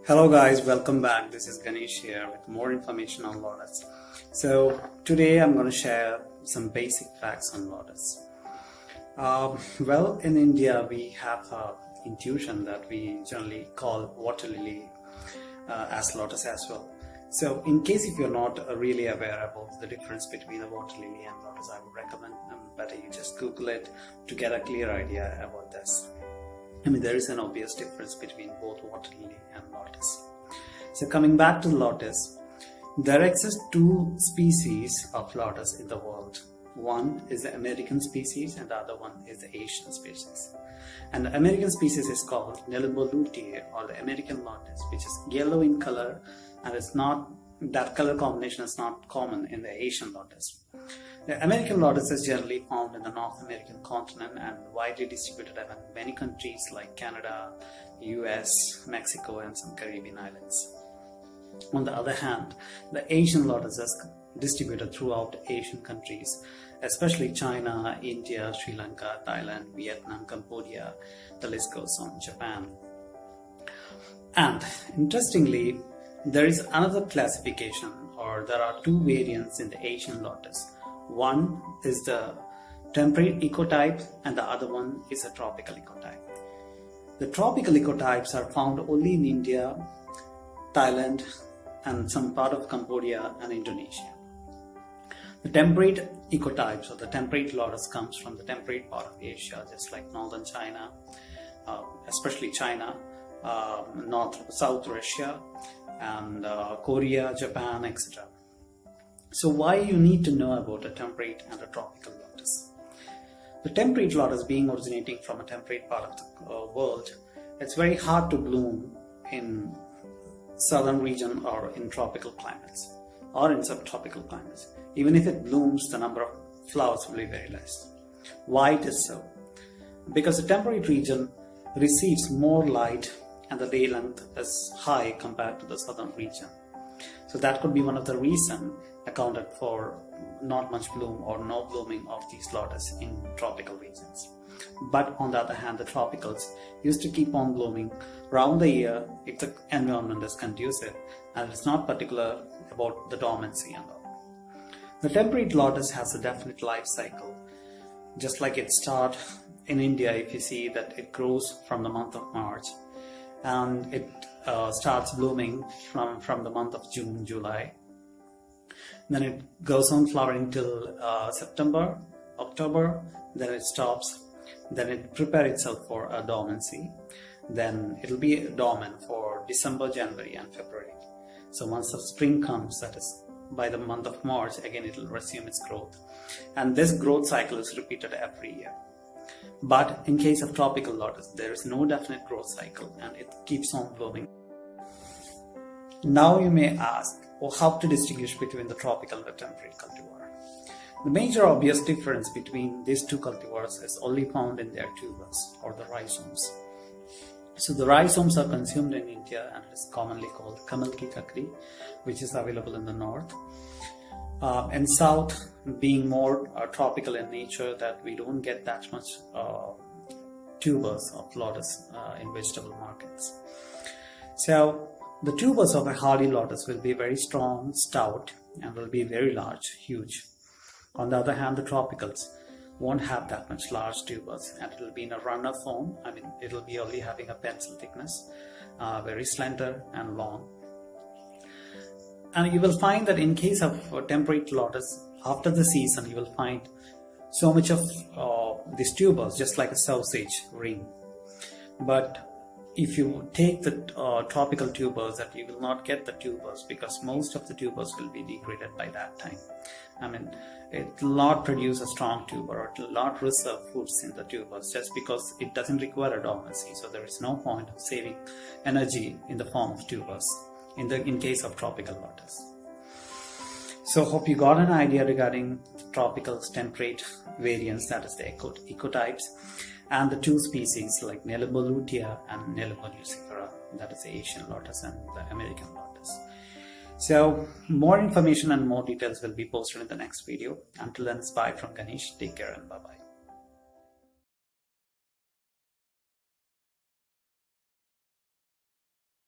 Hello guys, welcome back. This is Ganesh here with more information on Lotus. So today I'm going to share some basic facts on Lotus. Well, in India we have an intuition that we generally call water lily as Lotus as well. So in case if you're not really aware about the difference between a water lily and Lotus, I would recommend better you just Google it to get a clear idea about this. There is an obvious difference between both water lily and lotus. So coming back to lotus, there exist two species of lotus in the world. One is the American species and the other one is the Asian species. And the American species is called Lotus or the American lotus, which is yellow in color, and it's not, that color combination is not common in the Asian lotus. The American lotus is generally found in the North American continent and widely distributed in many countries like Canada, US, Mexico, and some Caribbean islands. On the other hand, the Asian lotus is distributed throughout Asian countries, especially China, India, Sri Lanka, Thailand, Vietnam, Cambodia, the list goes on, Japan. And interestingly, there is another classification, or there are two variants in the Asian lotus. One is the temperate ecotype and the other one is a tropical ecotype. The tropical ecotypes are found only in India, Thailand, and some part of Cambodia and Indonesia. The temperate ecotypes or the temperate lotus comes from the temperate part of Asia, just like northern China, especially China, South Russia, and Korea, Japan, etc. So why you need to know about a temperate and a tropical lotus? The temperate lotus, being originating from a temperate part of the world, it's very hard to bloom in southern region or in tropical climates or in subtropical climates. Even if it blooms, the number of flowers will be very less. Why it is so? Because the temperate region receives more light and the day length is high compared to the southern region. So that could be one of the reasons accounted for not much bloom or no blooming of these lotus in tropical regions. But on the other hand, the tropicals used to keep on blooming round the year if the environment is conducive and it's not particular about the dormancy and all. The temperate lotus has a definite life cycle. Just like it starts in India, if you see that it grows from the month of March and it starts blooming from the month of June, July. Then it goes on flowering till September, October, then it stops, then it prepares itself for a dormancy, then it will be dormant for December, January and February. So once the spring comes, that is by the month of March, again it will resume its growth. And this growth cycle is repeated every year. But in case of tropical lotus, there is no definite growth cycle and it keeps on blooming. Now you may ask, how to distinguish between the tropical and the temperate cultivar. The major obvious difference between these two cultivars is only found in their tubers or the rhizomes. So the rhizomes are consumed in India and it is commonly called kamal ki kakri, which is available in the north. And south, being more tropical in nature, that we don't get that much tubers of lotus in vegetable markets. So the tubers of a hardy lotus will be very strong, stout, and will be very large, huge. On the other hand, the tropicals won't have that much large tubers and it will be in a runner form. It will be only having a pencil thickness, very slender and long. And you will find that in case of temperate lotus, after the season, you will find so much of these tubers, just like a sausage ring. But if you take the tropical tubers, that you will not get the tubers because most of the tubers will be degraded by that time. It will not produce a strong tuber or it will not reserve foods in the tubers just because it doesn't require a dormancy. So there is no point of saving energy in the form of tubers in case of tropical lotus. So hope you got an idea regarding tropical temperate variants, that is the ecotypes, and the two species like Lotus and Lotus, that is the Asian lotus and the American lotus. So more information and more details will be posted in the next video. Until then, it's bye from Ganesh. Take care and bye-bye.